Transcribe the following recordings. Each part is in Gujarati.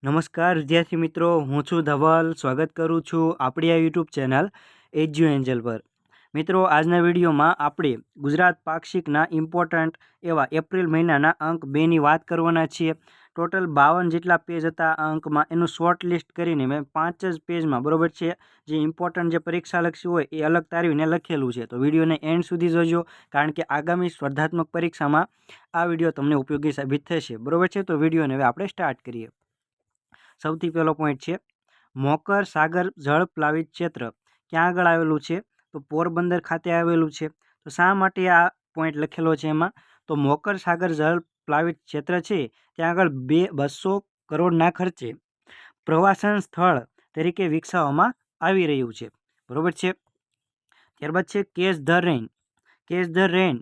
નમસ્કાર વિદ્યાર્થી મિત્રો, હું છું ધવલ. સ્વાગત કરું છું આપણી આ યુટ્યુબ ચેનલ એજ્યુ એન્જલ પર. મિત્રો, આજના વિડીયોમાં આપણે ગુજરાત પાક્ષિકના ઇમ્પોર્ટન્ટ એવા એપ્રિલ મહિનાના અંક 2ની વાત કરવાના છીએ. ટોટલ 52 જેટલા પેજ હતા આ અંકમાં. એનું શોર્ટ લિસ્ટ કરીને મેં 5 જ પેજમાં, બરોબર છે, જે ઇમ્પોર્ટન્ટ જે પરીક્ષાલક્ષી હોય એ અલગ તારવીને લખેલું છે. તો વિડીયોને એન્ડ સુધી જોજો, કારણ કે આગામી સ્પર્ધાત્મક પરીક્ષામાં આ વિડીયો તમને ઉપયોગી સાબિત થશે, બરોબર છે. તો વિડીયોને હવે આપણે સ્ટાર્ટ કરીએ. સૌથી પહેલો પોઈન્ટ છે મોકર સાગર જળ પ્લાવિત ક્ષેત્ર. ક્યાં આગળ આવેલું છે? તો પોરબંદર ખાતે આવેલું છે. તો શા માટે આ પોઈન્ટ લખેલો છે એમાં? તો મોકર સાગર જળ પ્લાવિત ક્ષેત્ર છે ત્યાં આગળ 200 કરોડના ખર્ચે પ્રવાસન સ્થળ તરીકે વિકસાવવામાં આવી રહ્યું છે, બરોબર છે. ત્યારબાદ છે catch the rain. Catch the rain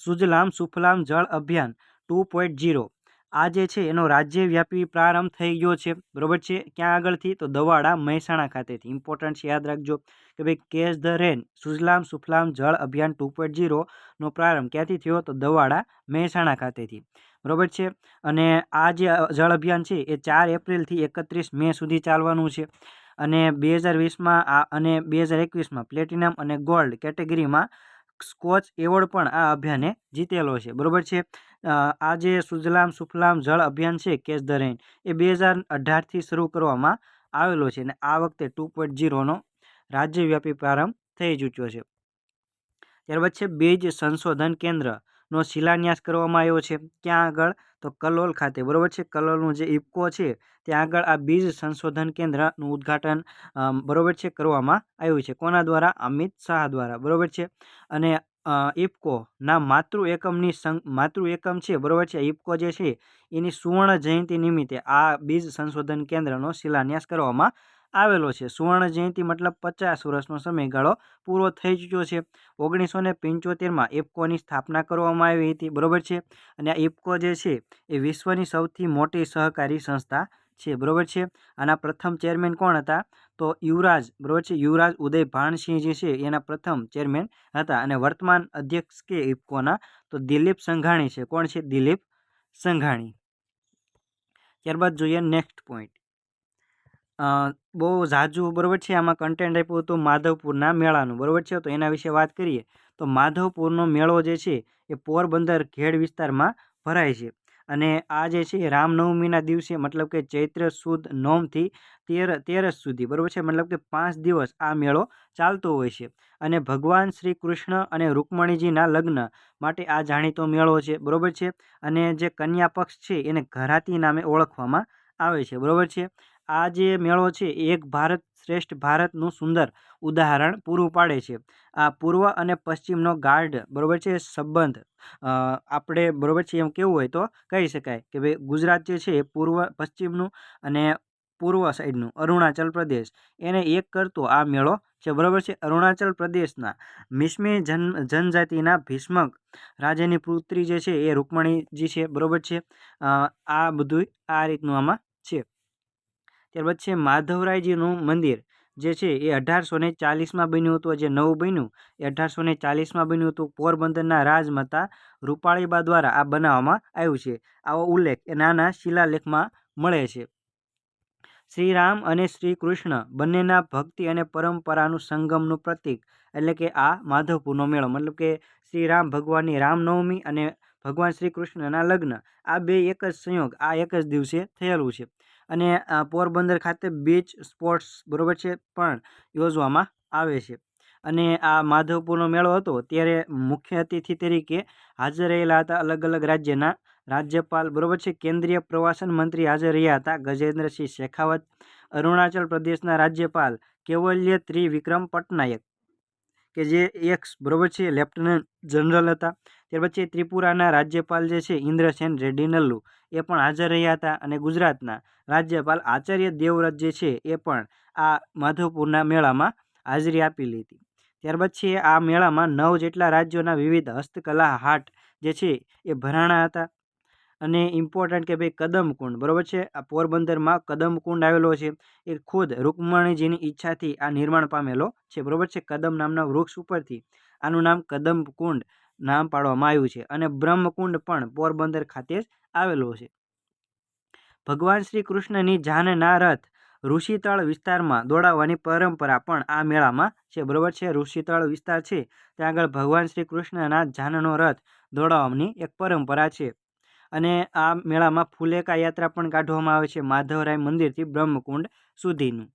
Sujalam Sufalam જળ અભિયાન 2.0. આ જે છે એનો રાજ્યવ્યાપી પ્રારંભ થઈ ગયો છે, બરોબર છે. ક્યાં આગળથી? તો દવાડા, મહેસાણા ખાતેથી. ઇમ્પોર્ટન્ટ છે, યાદ રાખજો કે ભાઈ catch the rain Sujalam Sufalam જળ અભિયાન 2.0 નો પ્રારંભ ક્યાંથી થયો? તો દવાડા, મહેસાણા ખાતેથી, બરોબર છે. અને આ જે જળ અભિયાન છે એ 4 એપ્રિલથી 31 મે સુધી ચાલવાનું છે. અને 2020માં અને 2021માં પ્લેટિનમ અને ગોલ્ડ કેટેગરીમાં સ્કોચ એવોર્ડ પણ આ અભિયાને જીતેલો છે, બરોબર છે. આ જે સુજલામ સુફલામ જળ અભિયાન છે કેચ ધ રેન એ 2018થી શરૂ કરવામાં આવેલો છે અને આ વખતે 2.0નો રાજ્યવ્યાપી પ્રારંભ થઈ ચૂક્યો છે. ત્યારબાદ છે બીજ સંશોધન કેન્દ્રનો શિલાન્યાસ કરવામાં આવ્યો છે. ક્યાં આગળ? તો કલોલ ખાતે, બરોબર છે. કલોલનું જે ઇફકો છે ત્યાં આગળ આ બીજ સંશોધન કેન્દ્રનું ઉદ્ઘાટન, બરોબર છે, કરવામાં આવ્યું છે. કોના દ્વારા? અમિત શાહ દ્વારા, બરોબર છે. અને ઇફકોના માતૃ એકમ છે, બરોબર છે. ઇફકો જે છે એની સુવર્ણ જયંતિ નિમિત્તે આ બીજ સંશોધન કેન્દ્રનો શિલાન્યાસ કરવામાં આવેલો છે. સુવર્ણ જયંતિ મતલબ 50 વર્ષનો સમયગાળો પૂરો થઈ ચૂક્યો છે. 1975માં ઇફકોની સ્થાપના કરવામાં આવી હતી, બરોબર છે. અને આ ઇફકો જે છે એ વિશ્વની સૌથી મોટી સહકારી સંસ્થા છે, બરોબર છે. આના પ્રથમ ચેરમેન કોણ હતા? તો યુવરાજ, બરોબર છે, યુવરાજ ઉદય ભાનસિંહ જે છે એના પ્રથમ ચેરમેન હતા. અને વર્તમાન અધ્યક્ષ કે ઇફકોના તો દિલીપ સંઘાણી છે. કોણ છે? દિલીપ સંઘાણી. ત્યારબાદ જોઈએ નેક્સ્ટ પોઈન્ટ. બહુ ઝાઝું, બરોબર છે, આમાં કન્ટેન્ટ આપ્યું હતું માધવપુરના મેળાનું, બરોબર છે. તો એના વિશે વાત કરીએ તો માધવપુરનો મેળો જે છે એ પોરબંદર ઘેડ વિસ્તારમાં ભરાય છે. અને આ જે છે રામનવમીના દિવસે, મતલબ કે ચૈત્ર સુદ નોમથી તેરસ સુધી, બરોબર છે, મતલબ કે 5 દિવસ આ મેળો ચાલતો હોય છે. અને ભગવાન શ્રી કૃષ્ણ અને રૂકમણીજીના લગ્ન માટે આ જાણીતો મેળો છે, બરોબર છે. અને જે કન્યા પક્ષ છે એને ઘરાતી નામે ઓળખવામાં આવે છે, બરોબર છે. આ જે મેળો છે એ એક ભારત શ્રેષ્ઠ ભારતનું સુંદર ઉદાહરણ પૂરું પાડે છે. આ પૂર્વ અને પશ્ચિમનો ગાઢ, બરોબર છે, સંબંધ આપણે, બરોબર છે, એમ કેવું હોય તો કહી શકાય કે ભાઈ ગુજરાત જે છે એ પૂર્વ પશ્ચિમનું અને પૂર્વ સાઈડનું અરુણાચલ પ્રદેશ એને એક કરતો આ મેળો છે, બરોબર છે. અરુણાચલ પ્રદેશના મિશ્મી જનજાતિના ભીષ્મક રાજાની પુત્રી જે છે એ રૂકમણીજી છે, બરોબર છે. આ બધું આ રીતનું આમાં છે. ત્યારબાદ છે માધવરાયજીનું મંદિર જે છે એ 1840માં બન્યું હતું. જે નવું બન્યું એ 1840માં બન્યું હતું. પોરબંદરના રાજમાતા રૂપાળીબા દ્વારા આ બનાવવામાં આવ્યું છે. આવો ઉલ્લેખ એ નાના શિલાલેખમાં મળે છે. શ્રી રામ અને શ્રી કૃષ્ણ બંનેના ભક્તિ અને પરંપરાનું સંગમનું પ્રતીક એટલે કે આ માધવપુરનો મેળો, મતલબ કે શ્રી રામ ભગવાનની રામનવમી અને ભગવાન શ્રી કૃષ્ણના લગ્ન આ બે એક જ સંયોગ આ એક જ દિવસે થયેલું છે. અને પોરબંદર ખાતે બીચ સ્પોર્ટ્સ, બરોબર છે, પણ યોજવામાં આવે છે. અને આ માધવપુરનો મેળો હતો ત્યારે મુખ્ય અતિથિ તરીકે હાજર રહેલા હતા અલગ અલગ રાજ્યના રાજ્યપાલ, બરોબર છે. કેન્દ્રીય પ્રવાસન મંત્રી હાજર રહ્યા હતા ગજેન્દ્રસિંહ શેખાવત. અરુણાચલ પ્રદેશના રાજ્યપાલ કેવલ્ય ત્રિવિક્રમ પટનાયક કે જે એક્સ, બરોબર છે, લેફ્ટનન્ટ જનરલ હતા. ત્યાર પછી ત્રિપુરાના રાજ્યપાલ જે છે ઇન્દ્રસેન રેડ્ડી નલ્લુ એ પણ હાજર રહ્યા હતા. અને ગુજરાતના રાજ્યપાલ આચાર્ય દેવવ્રત જે છે એ પણ આ માધવપુરના મેળામાં હાજરી આપેલી હતી. ત્યારબાદ છે આ મેળામાં 9 જેટલા રાજ્યોના વિવિધ હસ્તકલા હાટ જે છે એ ભરાણા હતા. અને ઇમ્પોર્ટન્ટ કે ભાઈ કદમકુંડ, બરોબર છે, આ પોરબંદરમાં કદમકુંડ આવેલો છે. એ ખુદ રૂકમણીજીની ઈચ્છાથી આ નિર્માણ પામેલો છે, બરોબર છે. કદમ નામના વૃક્ષ ઉપરથી આનું નામ કદમકુંડ નામ પાડવામાં આવ્યું છે. અને બ્રહ્મકુંડ પણ પોરબંદર ખાતે જ આવેલો છે. ભગવાન શ્રી કૃષ્ણની જાનના રથ ઋષિતળ વિસ્તારમાં દોડાવવાની પરંપરા પણ આ મેળામાં છે, બરોબર છે. ઋષિતળ વિસ્તાર છે ત્યાં આગળ ભગવાન શ્રી કૃષ્ણના જાનનો રથ દોડાવવાની એક પરંપરા છે. અને આ મેળામાં ફુલેકા યાત્રા પણ કાઢવામાં આવે છે માધવરાય મંદિરથી બ્રહ્મકુંડ સુધીનું.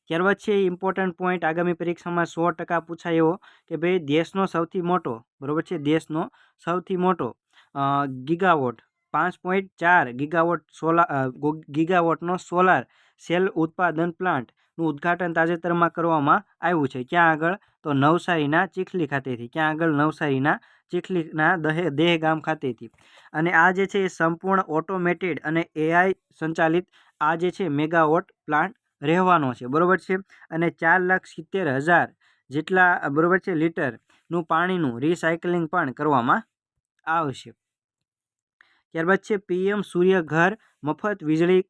ત્યારબાદ છે ઇમ્પોર્ટન્ટ પોઈન્ટ આગામી પરીક્ષામાં 100% પૂછાય એવો કે ભાઈ દેશનો સૌથી મોટો, બરોબર છે, દેશનો સૌથી મોટો ગીગાવોટ 5.4 ગીગાવોટનો સોલાર સેલ ઉત્પાદન પ્લાન્ટનું ઉદ્ઘાટન તાજેતરમાં કરવામાં આવ્યું છે. ક્યાં આગળ? તો નવસારીના ચીખલી ખાતેથી. ક્યાં આગળ? નવસારીના ચીખલીના દહેગામ ખાતેથી. અને આ જે છે એ સંપૂર્ણ ઓટોમેટેડ અને AI સંચાલિત આ જે છે મેગાવોટ પ્લાન્ટ રહેવાનો છે, બરોબર છે. અને 4,70,000 જેટલા, બરોબર છે, લીટરનું પાણીનું રિસાયકલિંગ પણ કરવામાં આવશે. ત્યારબાદ છે PM સૂર્ય ઘર મફત વીજળી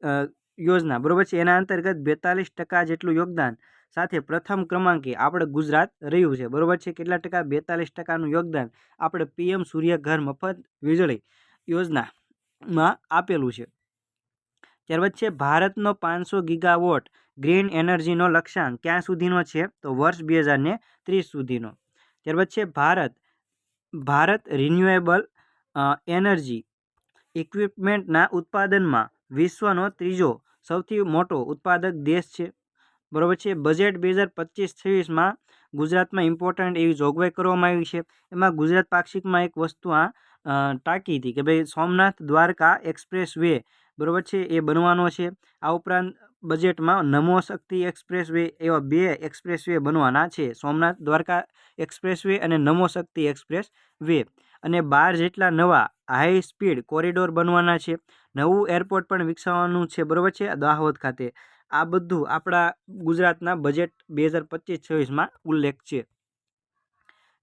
યોજના, બરોબર છે. એના અંતર્ગત 42% જેટલું યોગદાન સાથે પ્રથમ ક્રમાંકે આપણે ગુજરાત રહ્યું છે, બરોબર છે. કેટલા ટકા? 42%નું યોગદાન આપણે PM સૂર્ય ઘર મફત વીજળી યોજનામાં આપેલું છે. ત્યારબાદ છે ભારતનો 500 ગીગાવોટ ગ્રીન એનર્જીનો લક્ષ્યાંક ક્યાં સુધીનો છે? તો વર્ષ 2030 સુધીનો. ત્યારબાદ છે ભારત રિન્યુએબલ એનર્જી ઇક્વિપમેન્ટના ઉત્પાદનમાં વિશ્વનો ત્રીજો સૌથી મોટો ઉત્પાદક દેશ છે, બરોબર છે. બજેટ 2025-26માં ગુજરાતમાં ઇમ્પોર્ટન્ટ એવી જોગવાઈ કરવામાં આવી છે. એમાં ગુજરાત પાક્ષિકમાં એક વસ્તુ ટાંકી હતી કે ભાઈ સોમનાથ દ્વારકા એક્સપ્રેસ વે, બરોબર છે, એ બનવાનો છે. આ ઉપરાંત બજેટમાં નમો શક્તિ એક્સપ્રેસ વે એવા 2 એક્સપ્રેસ વે બનવાના છે, સોમનાથ દ્વારકા એક્સપ્રેસ વે અને નમો શક્તિ એક્સપ્રેસ વે. અને 12 જેટલા નવા હાઈ સ્પીડ કોરિડોર બનવાના છે. નવું એરપોર્ટ પણ વિકસાવવાનું છે, બરોબર છે, દાહોદ ખાતે. આ બધું આપણા ગુજરાતના બજેટ 2025-26માં ઉલ્લેખ છે.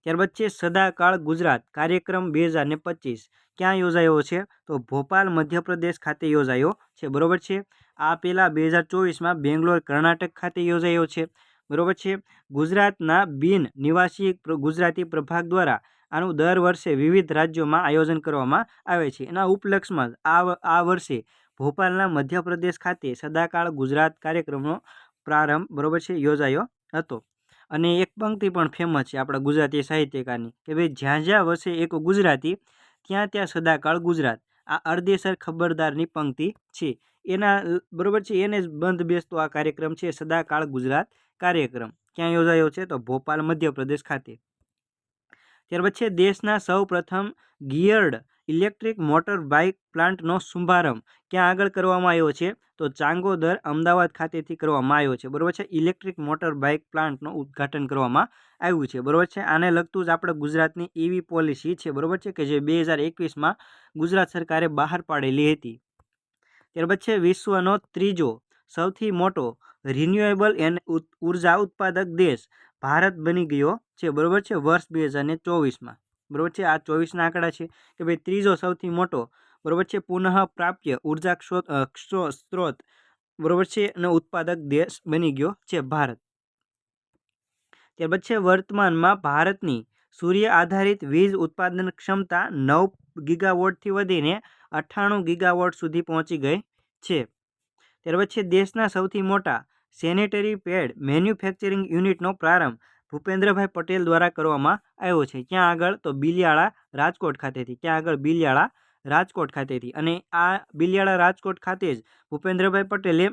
ત્યારબાદ છે સદાકાળ ગુજરાત કાર્યક્રમ 2025 ક્યાં યોજાયો છે? તો ભોપાલ મધ્યપ્રદેશ ખાતે યોજાયો છે, બરોબર છે. આ પહેલાં 2024માં બેંગ્લોર કર્ણાટક ખાતે યોજાયો છે, બરોબર છે. ગુજરાતના બિન નિવાસી ગુજરાતી પ્રભાગ દ્વારા આનું દર વર્ષે વિવિધ રાજ્યોમાં આયોજન કરવામાં આવે છે. એના ઉપલક્ષમાં આ વર્ષે ભોપાલના મધ્યપ્રદેશ ખાતે સદાકાળ ગુજરાત કાર્યક્રમનો પ્રારંભ, બરોબર છે, યોજાયો હતો. અને એક પંક્તિ પણ ફેમસ છે આપણા ગુજરાતી સાહિત્યકારની કે ભાઈ જ્યાં જ્યાં વસે એક ગુજરાતી ત્યાં ત્યાં સદાકાળ ગુજરાત. આ અરદેસર ખબરદારની પંક્તિ છે એના, બરોબર છે, એને જ બંધ બેસતો આ કાર્યક્રમ છે સદાકાળ ગુજરાત કાર્યક્રમ. ક્યાં યોજાયો છે? તો ભોપાલ મધ્યપ્રદેશ ખાતે. ત્યારબાદ છે દેશના સૌ પ્રથમ ગિયર્ડ ઇલેક્ટ્રિક મોટર બાઇક પ્લાન્ટનો શુભારંભ ક્યાં આગળ કરવામાં આવ્યો છે? તો ચાંગોદર અમદાવાદ ખાતેથી કરવામાં આવ્યો છે, બરોબર છે. ઇલેક્ટ્રિક મોટર બાઇક પ્લાન્ટનું ઉદ્ઘાટન કરવામાં આવ્યું છે, બરોબર છે. આને લગતું જ આપણે ગુજરાતની EV પોલિસી છે, બરોબર છે, કે જે 2021માં ગુજરાત સરકારે બહાર પાડેલી હતી. ત્યારબાદ છે વિશ્વનો ત્રીજો સૌથી મોટો રિન્યુએબલ ઉર્જા ઉત્પાદક દેશ ભારત બની ગયો છે, બરોબર છે, વર્ષ 2024માં, બરોબર છે. આ 24ના આંકડા છે કે ભાઈ ત્રીજો સૌથી મોટો, બરોબર છે, પુનઃ પ્રાપ્ય ઉર્જા સ્ત્રોત, બરોબર છે, અને ઉત્પાદક દેશ બની ગયો છે ભારત. ત્યારબાદ છે વર્તમાનમાં ભારતની સૂર્ય આધારિત વીજ ઉત્પાદન ક્ષમતા 9 ગીગાવોટથી વધીને 98 ગીગાવોટ સુધી પહોંચી ગઈ છે. ત્યારબાદ છે દેશના સૌથી મોટા સેનેટરી પેડ મેન્યુફેક્ચરિંગ યુનિટનો પ્રારંભ ભૂપેન્દ્રભાઈ પટેલ દ્વારા કરવામાં આવ્યો છે. ક્યાં આગળ? તો બિલિયાળા રાજકોટ ખાતેથી. ક્યાં આગળ? બિલિયાળા રાજકોટ ખાતેથી. અને આ બિલિયાળા રાજકોટ ખાતે જ ભૂપેન્દ્રભાઈ પટેલે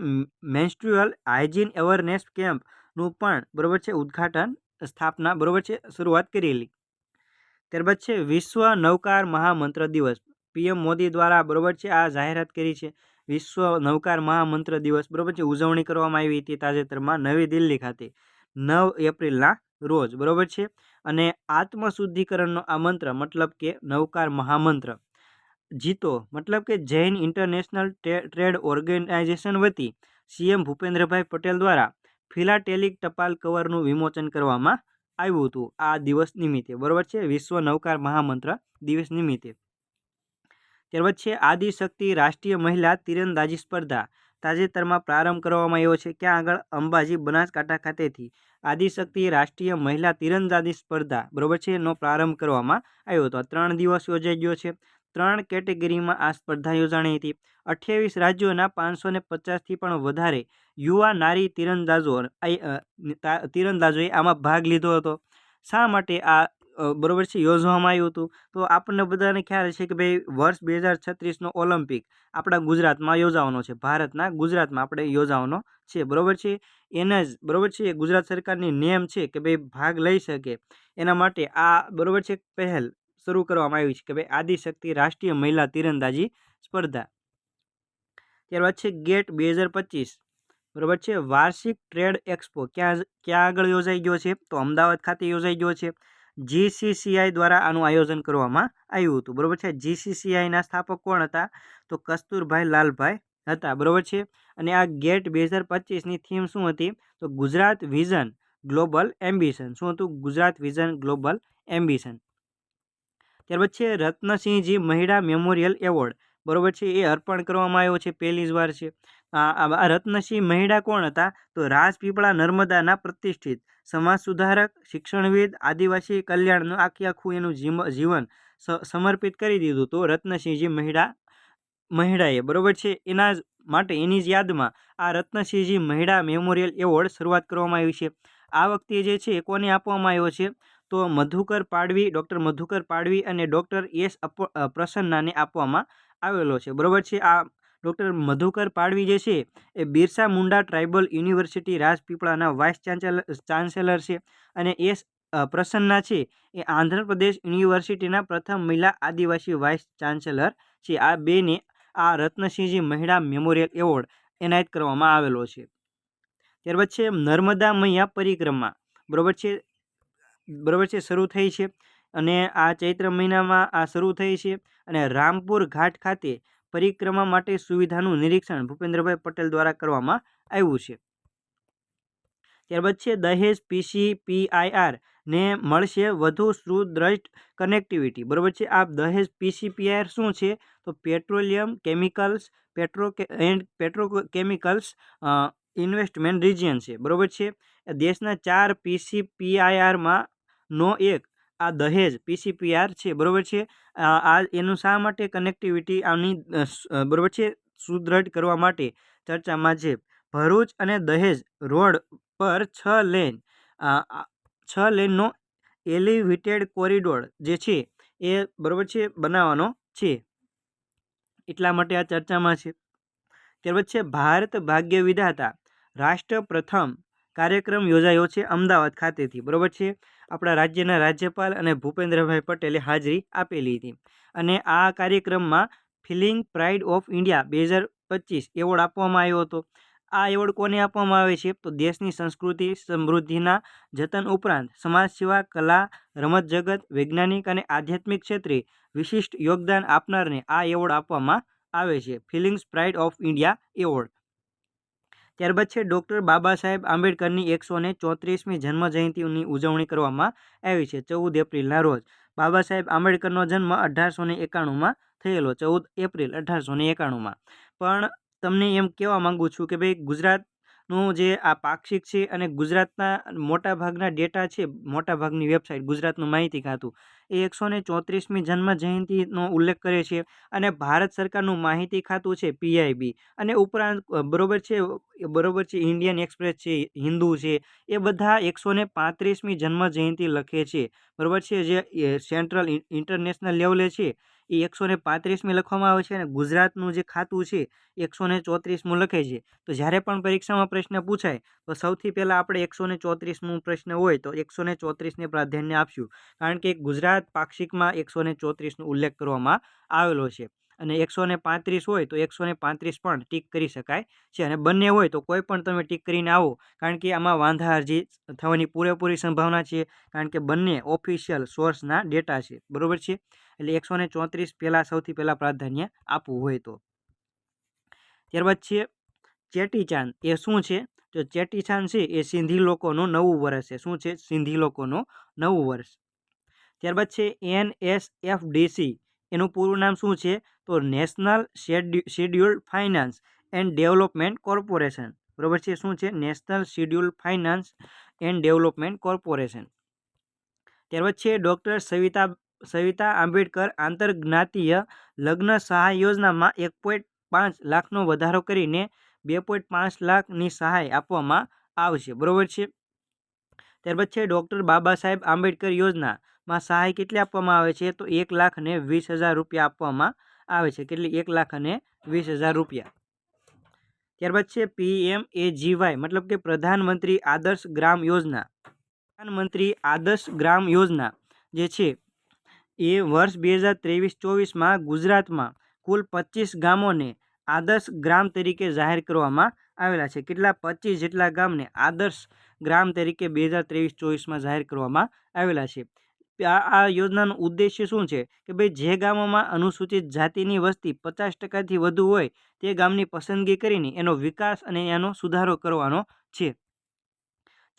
મેન્સ્ટ્રુઅલ હાઇજીન અવેરનેસ કેમ્પનું પણ, બરોબર છે, ઉદ્ઘાટન સ્થાપના, બરોબર છે, શરૂઆત કરેલી. ત્યારબાદ છે વિશ્વ નૌકાર મહામંત્ર દિવસ PM મોદી દ્વારા, બરોબર છે, આ જાહેરાત કરી છે. વિશ્વ નૌકાર મહામંત્ર દિવસ, બરોબર છે, ઉજવણી કરવામાં આવી હતી તાજેતરમાં નવી દિલ્હી ખાતે 9 એપ્રિલના રોજ, બરોબર છે. અને આત્મશુદ્ધિકરણનો આ મંત્ર મતલબ કે નૌકાર મહામંત્ર જીતો મતલબ કે જૈન ઇન્ટરનેશનલ ટ્રેડ ઓર્ગેનાઇઝેશન વતી CM ભૂપેન્દ્રભાઈ પટેલ દ્વારા ફિલાટેલિક ટપાલ કવરનું વિમોચન કરવામાં આવ્યું હતું આ દિવસ નિમિત્તે, બરોબર છે, વિશ્વ નૌકાર મહામંત્ર દિવસ નિમિત્તે. ત્યારબાદ છે આદિશક્તિ રાષ્ટ્રીય મહિલા તીરંદાજી સ્પર્ધા તાજેતરમાં પ્રારંભ કરવામાં આવ્યો છે. ક્યાં આગળ? અંબાજી બનાસકાંઠા ખાતેથી આદિશક્તિ રાષ્ટ્રીય મહિલા તીરંદાજી સ્પર્ધા, બરોબર છે, નો પ્રારંભ કરવામાં આવ્યો હતો. 3 દિવસ યોજાઈ ગયો છે. 3 કેટેગરીમાં આ સ્પર્ધા યોજાણી હતી. 28 રાજ્યોના 550થી પણ વધારે યુવા નારી તીરંદાજોએ આમાં ભાગ લીધો હતો. શા માટે આ બરોબર છે યોજવામાં આવ્યું હતું? તો આપણને બધાને ખ્યાલ છે કે ભાઈ વર્ષ 2036નો ઓલિમ્પિક આપણા ગુજરાતમાં યોજાવાનો છે. ભારતના ગુજરાતમાં આપણે યોજાવાનો છે. બરોબર છે. એના જ બરોબર છે ગુજરાત સરકારની નેમ છે કે ભાઈ ભાગ લઈ શકે એના માટે આ બરોબર છે પહેલ શરૂ કરવામાં આવી છે કે ભાઈ આદિશક્તિ રાષ્ટ્રીય મહિલા તીરંદાજી સ્પર્ધા. ત્યારબાદ છે ગેટ 2025 બરોબર છે. વાર્ષિક ટ્રેડ એક્સપો ક્યાં આગળ યોજાઈ ગયો છે? તો અમદાવાદ ખાતે યોજાઈ ગયો છે. GCCI દ્વારા આનું આયોજન કરવામાં આવ્યું હતું. બરોબર છે. GCCIના સ્થાપક કોણ હતા? તો કસ્તુરભાઈ લાલભાઈ હતા. બરોબર છે. અને આ ગેટ 2025ની થીમ શું હતી? તો ગુજરાત વિઝન ગ્લોબલ એમ્બિશન. શું હતું? Gujarat vision global ambition. ત્યારબાદ છે રત્નસિંહજી મહિડા મેમોરિયલ એવોર્ડ. બરોબર છે. એ અર્પણ કરવામાં આવ્યો છે. પહેલી જ વાર છે. આ રત્નસિંહ મહિડા કોણ હતા? તો રાજપીપળા નર્મદાના પ્રતિષ્ઠિત સમાજ સુધારક, શિક્ષણવિદ, આદિવાસી કલ્યાણનું આખું એનું જીવન સમર્પિત કરી દીધું તો રત્નસિંહજી મહિડાએ. બરોબર છે. એના જ માટે એની જ યાદમાં આ રત્નસિંહજી મહિડા મેમોરિયલ એવોર્ડ શરૂઆત કરવામાં આવી છે. આ વખતે જે છે એ કોને આપવામાં આવ્યો છે? તો મધુકર પાડવી, ડૉક્ટર મધુકર પાડવી અને ડૉક્ટર એસ પ્રસન્નાને આપવામાં આવેલો છે. બરોબર છે. આ ડૉક્ટર મધુકર પાડવી જે છે એ બિરસા મુંડા ટ્રાઇબલ યુનિવર્સિટી રાજપીપળાના વાઇસ ચાન્સેલર છે અને એસ પ્રસન્ના છે એ આંધ્રપ્રદેશ યુનિવર્સિટીના પ્રથમ મહિલા આદિવાસી વાઇસ ચાન્સેલર છે. આ બેને આ રત્નસિંહજી મહિડા મેમોરિયલ એવોર્ડ એનાયત કરવામાં આવેલો છે. ત્યારબાદ છે નર્મદા મૈયા પરિક્રમા. બરોબર છે શરૂ થઈ છે અને આ ચૈત્ર મહિનામાં આ શરૂ થઈ છે અને રામપુર ઘાટ ખાતે પરિક્રમા માટે સુવિધાનું નિરીક્ષણ ભૂપેન્દ્રભાઈ પટેલ દ્વારા કરવામાં આવ્યું છે. ત્યારબાદ છે દહેજ PCPIR ને મળશે વધુ સુદૃઢ કનેક્ટિવિટી. બરોબર છે. આ દહેજ PCPIR શું છે? તો petroleum chemicals petrochemicals investment region છે. બરોબર છે. દેશના 4 PCPIRમાં નો એક આ દહેજ PCPIR છે. બરોબર છે. આ એનું શા માટે કનેક્ટિવિટી આની બરોબર છે સુદૃઢ કરવા માટે ચર્ચામાં છે. ભરૂચ અને દહેજ રોડ પર 6 લેનનો એલિવેટેડ કોરિડોર જે છે એ બરોબર છે બનાવવાનો છે. એટલા માટે આ ચર્ચામાં છે. ત્યારબાદ છે ભારત ભાગ્ય વિધાતા રાષ્ટ્ર પ્રથમ કાર્યક્રમ યોજાયો છે અમદાવાદ ખાતેથી. બરોબર છે. આપણા રાજ્યના રાજ્યપાલ અને ભૂપેન્દ્રભાઈ પટેલે હાજરી આપેલી હતી અને આ કાર્યક્રમમાં feeling pride of India 2025 award આપવામાં આવ્યો હતો. આ એવોર્ડ કોને આપવામાં આવે છે? તો દેશની સંસ્કૃતિ સમૃદ્ધિના જતન ઉપરાંત સમાજ સેવા, કલા, રમત જગત, વૈજ્ઞાનિક અને આધ્યાત્મિક ક્ષેત્રે વિશિષ્ટ યોગદાન આપનારને આ એવોર્ડ આપવામાં આવે છે. Feelings pride of India award. ત્યારબાદ છે ડૉક્ટર બાબા સાહેબ આંબેડકરની 134મી જન્મજયંતિની ઉજવણી કરવામાં આવી છે 14 એપ્રિલના રોજ. બાબા સાહેબ આંબેડકરનો જન્મ 1891માં થયેલો, 14 એપ્રિલ 1891માં. પણ તમને એમ કહેવા માગું છું કે ભાઈ ગુજરાતનું જે આ પાક્ષિક છે અને ગુજરાતના મોટાભાગના ડેટા છે, મોટાભાગની વેબસાઇટ ગુજરાતનું માહિતી ખાતું એ 134મી જન્મજયંતિનો ઉલ્લેખ કરે છે અને ભારત સરકારનું માહિતી ખાતું છે PIB અને ઉપરાંત બરોબર છે ઇન્ડિયન એક્સપ્રેસ છે, હિન્દુ છે, એ બધા 135મી જન્મજયંતિ લખે છે. બરોબર છે. જે સેન્ટ્રલ ઇન્ટરનેશનલ લેવલે છે એ 135મી લખવામાં આવે છે અને ગુજરાતનું જે ખાતું છે 134મું લખે છે. તો જ્યારે પણ પરીક્ષામાં પ્રશ્ન પૂછાય તો સૌથી પહેલાં આપણે 134મું પ્રશ્ન હોય તો 134ને પ્રાધાન્ય આપશું કારણ કે ગુજરાત પાક્ષિકમાં 134નો ઉલ્લેખ કરવામાં આવેલો છે અને 135 હોય તો 135 પણ ટીક કરી શકાય છે અને બંને હોય તો કોઈ પણ તમે ટીક કરીને આવો કારણ કે આમાં વાંધા અરજી થવાની પૂરેપૂરી સંભાવના છે કારણ કે બંને ઓફિશિયલ સોર્સના ડેટા છે. બરોબર છે. એટલે 134 પહેલાં સૌથી પહેલાં પ્રાધાન્ય આપવું હોય તો. ત્યારબાદ છે ચેટીચાંદ. એ શું છે? તો ચેટીચાંદ છે એ સિંધી લોકોનું નવું વર્ષ છે. શું છે? સિંધી લોકોનું નવું વર્ષ. ત્યારબાદ છે NSFDC. એનું પૂરું નામ શું છે? તો national scheduled finance and development corporation. બરોબર છે. શું છે? National scheduled finance and development corporation. ત્યારબાદ છે ડૉક્ટર સવિતા આંબેડકર આંતરજ્ઞાતીય લગ્ન સહાય યોજનામાં 1.5 લાખનો વધારો કરીને 2.5 લાખની સહાય આપવામાં આવશે, બરોબર છે। ત્યારબાદ છે ડૉક્ટર બાબા સાહેબ આંબેડકર યોજનામાં સહાય કેટલી આપવામાં આવે છે? તો 1,20,000 રૂપિયા આપવામાં આવે છે। કેટલી? 1,20,000 રૂપિયા। ત્યારબાદ છે PMAGY મતલબ કે પ્રધાનમંત્રી આદર્શ ગ્રામ યોજના। પ્રધાનમંત્રી આદર્શ ગ્રામ યોજના જે છે એ વર્ષ 2023-24માં ગુજરાતમાં કુલ 25 ગામોને આદર્શ ગ્રામ તરીકે જાહેર કરવામાં આવેલા છે। કેટલા? 25 જેટલા ગામને આદર્શ ગ્રામ તરીકે 2023-24માં જાહેર કરવામાં આવેલા છે। આ યોજનાનો ઉદ્દેશ્ય શું છે કે ભાઈ જે ગામોમાં અનુસૂચિત જાતિની વસ્તી 50%થી વધુ હોય તે ગામની પસંદગી કરીને એનો વિકાસ અને એનો સુધારો કરવાનો છે।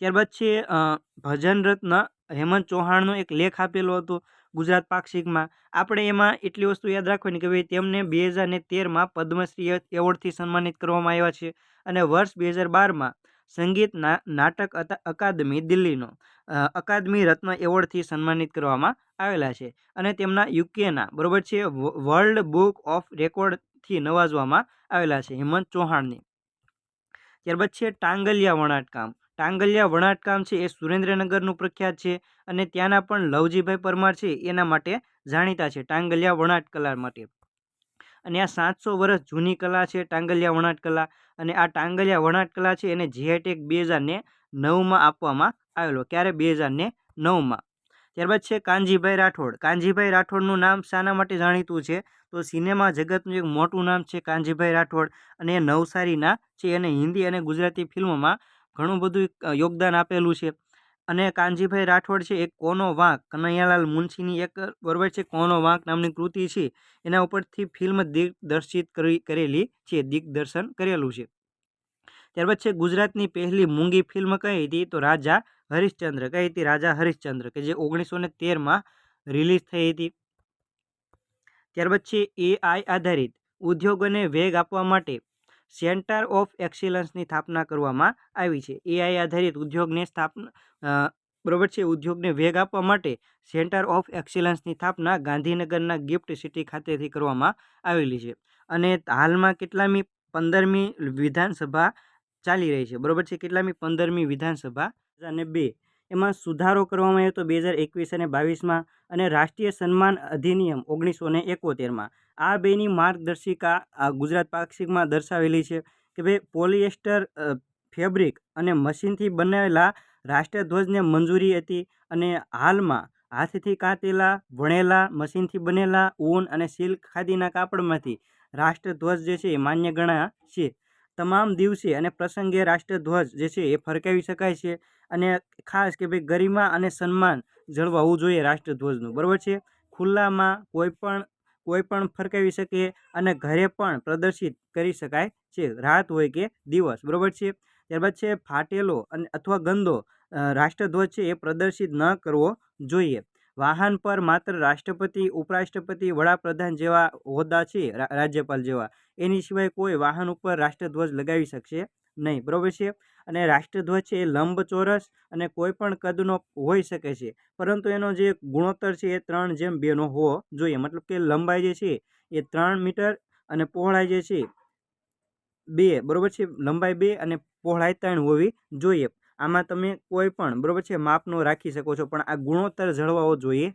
ત્યારબાદ છે ભજન રત્ન હેમંત ચૌહાણનો એક લેખ આપેલો હતો ગુજરાત પાક્ષિકમાં। આપણે એમાં એટલી વસ્તુ યાદ રાખવાની કે ભાઈ તેમને 2013માં પદ્મશ્રી એવોર્ડથી સન્માનિત કરવામાં આવ્યા છે અને વર્ષ 2012માં સંગીત નાટક અકાદમી દિલ્હીનો અકાદમી રત્ન એવોર્ડથી સન્માનિત કરવામાં આવેલા છે અને તેમના યુકેના બરોબર છે વર્લ્ડ બુક ઓફ રેકોર્ડથી નવાજવામાં આવેલા છે હેમંત ચૌહાણને। ત્યારબાદ છે ટાંગલિયા વણાટકામ। ટાંગલિયા વણાટકામ છે એ સુરેન્દ્રનગરનું પ્રખ્યાત છે અને ત્યાંના પણ લવજીભાઈ પરમાર છે એના માટે જાણીતા છે ટાંગલિયા વણાટ કલા માટે। અને આ 700 વર્ષ જૂની કલા છે ટાંગલિયા વણાટ કલા અને આ ટાંગલિયા વણાટ કલા છે એને જીઆઈ ટેગ 2009માં આપવામાં આવેલો। ક્યારે? 2009માં। ત્યારબાદ છે કાનજીભાઈ રાઠોડ। કાનજીભાઈ રાઠોડનું નામ શાના માટે જાણીતું છે? તો સિનેમા જગતનું એક મોટું નામ છે કાનજીભાઈ રાઠોડ અને એ નવસારીના છે અને હિન્દી અને ગુજરાતી ફિલ્મોમાં ઘણું બધું યોગદાન આપેલું છે। અને કાનજીભાઈ રાઠોડ છે એક કોનો વાંક કનૈયાલાલ મુનશીની એક બરોબર છે કોનો વાંક નામની કૃતિ છે એના ઉપરથી ફિલ્મ દિગ્દર્શિત કરેલી છે, દિગ્દર્શન કરેલું છે। ત્યારબાદ છે ગુજરાતની પહેલી મૂંગી ફિલ્મ કઈ હતી? તો રાજા હરિશ્ચંદ્ર। કઈ હતી? રાજા હરિશ્ચંદ્ર કે જે 1913માં રિલીઝ થઈ હતી। ત્યારબાદ છે એઆઈ આધારિત ઉદ્યોગોને વેગ આપવા માટે સેન્ટર ઓફ એક્સિલન્સની સ્થાપના કરવામાં આવી છે। એઆઈ આધારિત ઉદ્યોગને બરોબર છે ઉદ્યોગને વેગ આપવા માટે સેન્ટર ઓફ એક્સિલન્સની સ્થાપના ગાંધીનગરના ગિફ્ટ સિટી ખાતેથી કરવામાં આવેલી છે અને હાલમાં કેટલામી 15મી વિધાનસભા ચાલી રહી છે, બરોબર છે। કેટલામી? 15મી વિધાનસભા 2002 એમાં સુધારો કરવામાં આવ્યો તો 2021 અને 22માં અને રાષ્ટ્રીય સન્માન અધિનિયમ 1971માં। આ બેની માર્ગદર્શિકા ગુજરાત પાક્ષિકમાં દર્શાવેલી છે કે ભાઈ પોલિએસ્ટર ફેબ્રિક અને મશીનથી બનાવેલા રાષ્ટ્રધ્વજને મંજૂરી હતી અને હાલમાં હાથથી કાતેલા વણેલા મશીનથી બનેલા ઊન અને સિલ્ક ખાદીના કાપડમાંથી રાષ્ટ્રધ્વજ જે છે એ માન્ય ગણાય છે। તમામ દિવસે અને પ્રસંગે રાષ્ટ્રધ્વજ જે છે એ ફરકાવી શકાય છે અને ખાસ કે ભાઈ ગરિમા અને સન્માન જળવાવું જોઈએ રાષ્ટ્રધ્વજનું, બરાબર છે। ખુલ્લામાં કોઈ પણ ફરકાવી શકે અને ઘરે પણ પ્રદર્શિત કરી શકાય છે, રાત હોય કે દિવસ, બરાબર છે। ત્યારબાદ છે ફાટેલો અને અથવા ગંદો રાષ્ટ્રધ્વજ છે એ પ્રદર્શિત ન કરવો જોઈએ। વાહન પર માત્ર રાષ્ટ્રપતિ, ઉપરાષ્ટ્રપતિ, વડાપ્રધાન જેવા હોદ્દા છે રાજ્યપાલ જેવા એની સિવાય કોઈ વાહન ઉપર રાષ્ટ્રધ્વજ લગાવી શકશે નહીં, બરાબર છે। અને રાષ્ટ્રધ્વજ છે એ લંબચોરસ અને કોઈ પણ કદનો હોઈ શકે છે પરંતુ એનો જે ગુણોત્તર છે એ 3:2નો હોવો જોઈએ। મતલબ કે લંબાઈ જે છે એ 3 મીટર અને પહોળાઈ જે છે 2, બરાબર છે। લંબાઈ 2 અને પહોળાઈ 3 હોવી જોઈએ। આમાં તમે કોઈ પણ બરાબર છે માપનો રાખી શકો છો પણ આ ગુણોત્તર જળવાવો જોઈએ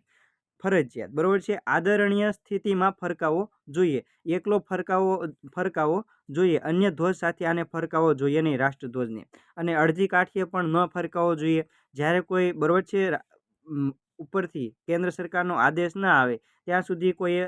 ફરજિયાત, બરાબર છે। આદરણીય સ્થિતિમાં ફરકાવો જોઈએ, એકલો ફરકાવો જોઈએ, અન્ય ધ્વજ સાથે આને ફરકાવો જોઈએ નહીં રાષ્ટ્રધ્વજને। અને અડધી કાઠીએ પણ ન ફરકાવો જોઈએ। જ્યારે કોઈ બરાબર છે ઉપરથી કેન્દ્ર સરકારનો આદેશ ના આવે ત્યાં સુધી કોઈએ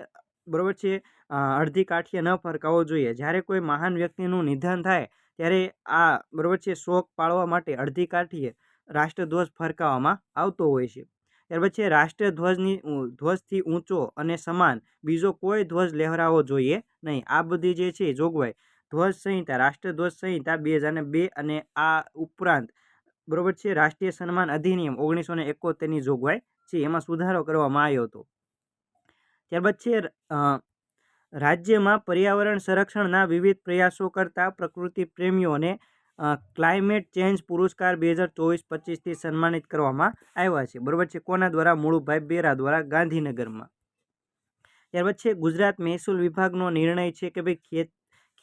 બરાબર છે અડધી કાઠીએ ન ફરકાવો જોઈએ। જ્યારે કોઈ મહાન વ્યક્તિનું નિધન થાય ત્યારે આ બરાબર છે શોક પાળવા માટે અડધી કાઠીએ રાષ્ટ્રધ્વજ ફરકાવવામાં આવતો હોય છે। ત્યાર પછી ધ્વજથી ઊંચો અને સમાન બીજો કોઈ ધ્વજ લહેરાવો જોઈએ નહીં। આ બધી જે છે જોગવાઈ ધ્વજ સંહિતા, રાષ્ટ્રધ્વજ સંહિતા 2002 અને આ ઉપરાંત બરાબર છે રાષ્ટ્રીય સન્માન અધિનિયમ 1971ની જોગવાઈ છે એમાં સુધારો કરવામાં આવ્યો હતો। ત્યારબાદ છે રાજ્યમાં પર્યાવરણ સંરક્ષણના વિવિધ પ્રયાસો કરતા પ્રકૃતિ પ્રેમીઓને ક્લાઇમેટ ચેન્જ પુરસ્કાર 2024-25થી સન્માનિત કરવામાં આવ્યા છે, બરાબર છે. કોના દ્વારા? મુળુભાઈ બેરા દ્વારા ગાંધીનગરમાં. ત્યાર પછી ગુજરાત મહેસૂલ વિભાગનો નિર્ણય છે કે ભાઈ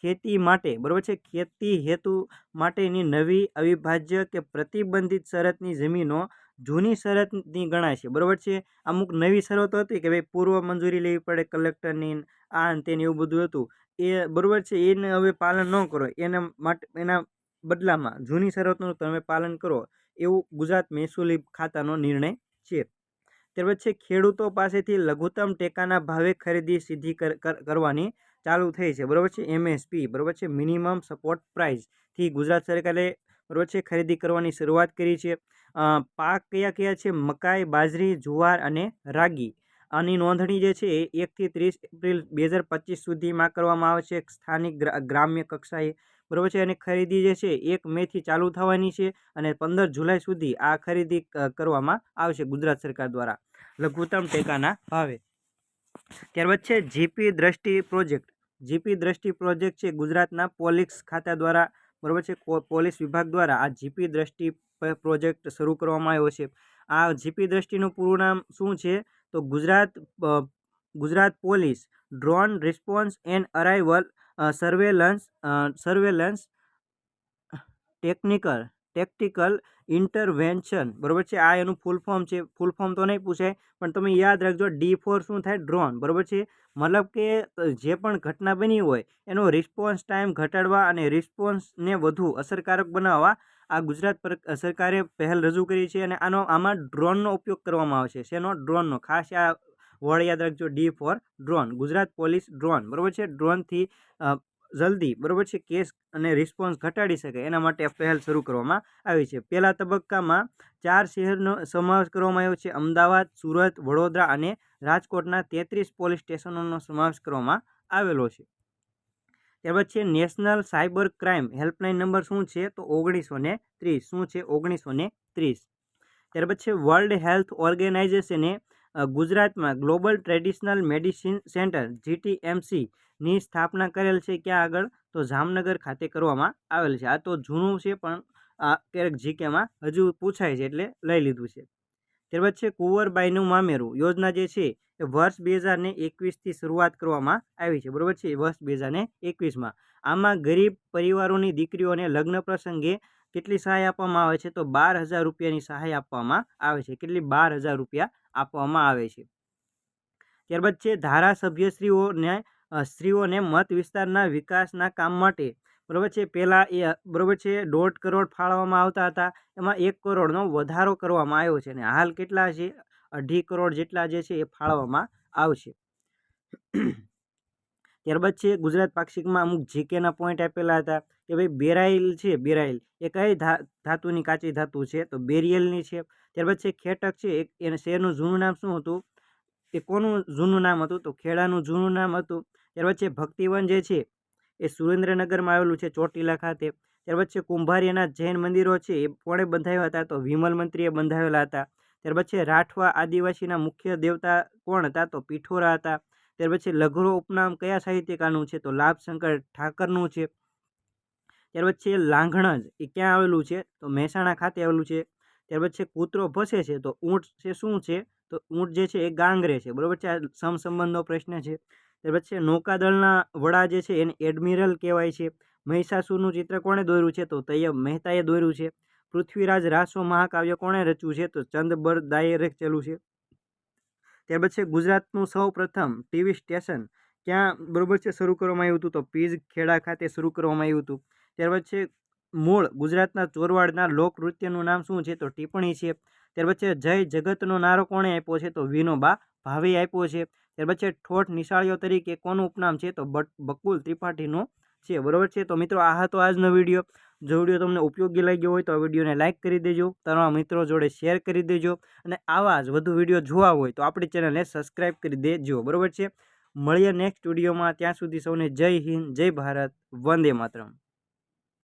ખેતી માટે, બરાબર છે, ખેતી હેતુ માટેની નવી અવિભાજ્ય કે પ્રતિબંધિત શરતની જમીનો જૂની શરતની ગણાય છે, બરાબર છે. અમુક નવી શરતો હતી કે ભાઈ પૂર્વ મંજૂરી લેવી પડે કલેક્ટરની, આ ને તેને એવું બધું હતું, એ બરાબર છે, એને હવે પાલન ન કરો, એના માટે એના બદલામાં જૂની શરતોનું તમે પાલન કરો, એવું ગુજરાત મહેસૂલી ખાતાનો નિર્ણય છે. ત્યાર પછી ખેડૂતો પાસેથી લઘુત્તમ ટેકાના ભાવે ખરીદી સીધી કરવાની ચાલુ થઈ છે, બરાબર છે. MSP, બરાબર છે, મિનિમમ સપોર્ટ પ્રાઇસથી ગુજરાત સરકારે, બરાબર છે, ખરીદી કરવાની શરૂઆત કરી છે. પાક કયા કયા છે? મકાઈ, બાજરી, જુવાર અને રાગી. આની નોંધણી જે છે એ 1 થી 30 એપ્રિલ 2025 સુધીમાં કરવામાં આવે છે સ્થાનિક ગ્રામ્ય કક્ષાએ, બરાબર છે. અને ખરીદી જે છે 1 મેથી ચાલુ થવાની છે અને 15 જુલાઈ સુધી આ ખરીદી કરવામાં આવશે ગુજરાત સરકાર દ્વારા લઘુત્તમ ટેકાના ભાવે. ત્યારબાદ છે જીપી દ્રષ્ટિ પ્રોજેક્ટ. જીપી દ્રષ્ટિ પ્રોજેક્ટ છે ગુજરાતના પોલીસ ખાતા દ્વારા, બરાબર છે, પોલીસ વિભાગ દ્વારા આ જીપી દ્રષ્ટિ પ્રોજેક્ટ શરૂ કરવામાં આવ્યો છે. આ જીપી દ્રષ્ટિનું પૂરું નામ શું છે? તો Gujarat police drone response and arrival surveillance ટેક્ટિકલ intervention, બરાબર છે. આ એનું ફૂલ ફોર્મ છે. ફૂલ ફોર્મ તો નહીં પૂછાય, પણ તમે યાદ રાખજો, D4 શું થાય? ડ્રોન, બરાબર છે. મતલબ કે જે પણ ઘટના બની હોય એનો રિસ્પોન્સ ટાઈમ ઘટાડવા અને રિસ્પોન્સને વધુ અસરકારક બનાવવા આ ગુજરાત સરકારે પહેલ રજૂ કરી છે. અને આમાં ડ્રોનનો ઉપયોગ કરવામાં આવશે. શેનો? ડ્રોનનો. ખાસ આ વર્ડ યાદ રાખજો, D4 drone. Gujarat police drone, બરાબર છે, ડ્રોનથી જલ્દી, બરાબર છે, કેસ અને રિસ્પોન્સ ઘટાડી શકે એના માટે પહેલ શરૂ કરવામાં આવી છે. પહેલા તબક્કામાં 4 શહેરનો સમાવેશ કરવામાં આવ્યો છે. અમદાવાદ, સુરત, વડોદરા અને રાજકોટના 33 પોલીસ સ્ટેશનોનો સમાવેશ કરવામાં આવેલો છે. ત્યારબાદ છે national cyber crime helpline number શું છે? તો 1930. શું છે? 1930. ત્યારબાદ છે વર્લ્ડ હેલ્થ ઓર્ગેનાઇઝેશને ગુજરાતમાં global traditional medicine centre GTMC ની સ્થાપના કરેલ છે. ક્યાં આગળ? તો જામનગર ખાતે કરવામાં આવેલ છે. આ તો જૂનું છે પણ આ ક્યારેક જીકેમાં હજુ પૂછાય છે એટલે લઈ લીધું છે. ત્યારબાદ છે કુંવરબાઈનું મામેરું યોજના જે છે એ વર્ષ 2021થી શરૂઆત કરવામાં આવી છે, બરાબર છે, વર્ષ 2021માં. આમાં ગરીબ પરિવારોની દીકરીઓને લગ્ન પ્રસંગે કેટલી સહાય આપવામાં આવે છે? તો 12,000 રૂપિયાની સહાય આપવામાં આવે છે. કેટલી? 12,000 રૂપિયા આપવામાં આવે છે. ત્યારબાદ છે સ્ત્રીઓને મત વિસ્તારના વિકાસના કામ માટે, બરાબર છે, પહેલાં એ, બરાબર છે, 1.5 કરોડ ફાળવવામાં આવતા હતા, એમાં 1 કરોડનો વધારો કરવામાં આવ્યો છે અને હાલ કેટલા છે? 2.5 કરોડ જેટલા જે છે એ ફાળવવામાં આવશે. ત્યારબાદ છે ગુજરાત પાક્ષિકમાં અમુક જીકેના પોઈન્ટ આપેલા હતા કે ભાઈ બેરાઇલ છે, બેરાઇલ એ કઈ ધાતુની કાચી ધાતુ છે? તો બેરિયલની છે. ત્યારબાદ છે ખેટક છે, એને શહેરનું જૂનું નામ શું હતું? એ કોનું જૂનું નામ હતું? તો ખેડાનું જૂનું નામ હતું. ત્યારબાદ છે ભક્તિવન જે છે એ સુરેન્દ્રનગરમાં આવેલું છે, ચોટીલા ખાતે. ત્યારબાદ છે કુંભારિયાના જૈન મંદિરો છે એ કોણે બંધાવ્યા હતા? તો વિમલ મંત્રીએ બંધાવેલા હતા. ત્યારબાદ છે રાઠવા આદિવાસીના મુખ્ય દેવતા કોણ હતા? તો પીઠોરા હતા. ત્યાર પછી લઘુરો ઉપનામ કયા સાહિત્યકારનું છે? તો લાભશંકર ઠાકરનું છે. ત્યાર પછી લાંઘણજ એ ક્યાં આવેલું છે? તો મહેસાણા ખાતે આવેલું છે. ત્યાર પછી કૂતરો ભસે છે તો ઊંટ છે શું છે? તો ઊંટ જે છે એ ગાંગરે છે, બરાબર છે. આ સમસંબંધનો પ્રશ્ન છે. ત્યાર પછી નૌકાદળના વડા જે છે એને એડમિરલ કહેવાય છે. મહિષાસુરનું ચિત્ર કોણે દોર્યું છે? તો તૈયબ મહેતાએ દોર્યું છે. પૃથ્વીરાજ રાસો મહાકાવ્ય કોણે રચ્યું છે? તો ચંદબરદાએ રચેલું છે. ત્યાર પછી ગુજરાતનું સૌ પ્રથમ ટીવી સ્ટેશન ક્યાં, બરાબર છે, શરૂ કરવામાં આવ્યું હતું? તો પીજ ખેડા ખાતે શરૂ કરવામાં આવ્યું હતું. ત્યાર પછી મૂળ ગુજરાતના ચોરવાડના લોકનૃત્યનું નામ શું છે? તો ટિપ્પણી છે. ત્યાર પછી જય જગતનો નારો કોણે આપ્યો છે? તો વિનોબા ભાવે આપ્યો છે. ત્યાર પછી ઠોઠ નિશાળીઓ તરીકે કોનું ઉપનામ છે? તો બકુલ ત્રિપાઠીનું છે, બરાબર છે. તો મિત્રો આ હતો આજનો વિડીયો. જો વિડીયો તમને ઉપયોગી લાગ્યો હોય તો આ વિડીયોને લાઇક કરી દેજો, તમારા મિત્રો જોડે શેર કરી દેજો અને આવા જ વધુ વિડીયો જોવા હોય તો આપણી ચેનલને સબસ્ક્રાઈબ કરી દેજો, બરાબર છે. મળીએ નેક્સ્ટ વિડીયોમાં. ત્યાં સુધી સૌને જય હિન્દ, જય ભારત, વંદે માતરમ.